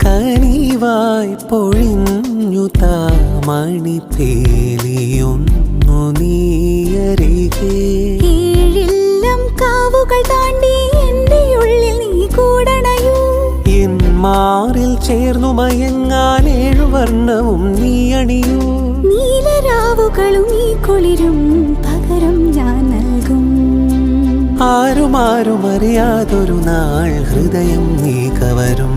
കനിവായി പൊഴിഞ്ഞു താമണിപ്പേലിയൊന്നു നീയരികെ ഏഴെല്ലാം കാവുകൾ താണ്ടി എൻ്റെ ഉള്ളിൽ നീ കൂടണയൂ എൻ മാറിൽ ചേർന്നു മയങ്ങാൻ ഏഴുവർണ്ണവും നീ അണിയൂ നീലരാവുകളും ഈ കുളിരും പകരം ഞാൻ നൽകും ആരുമാരും അറിയാതൊരു നാൾ ഹൃദയം നീ കവരും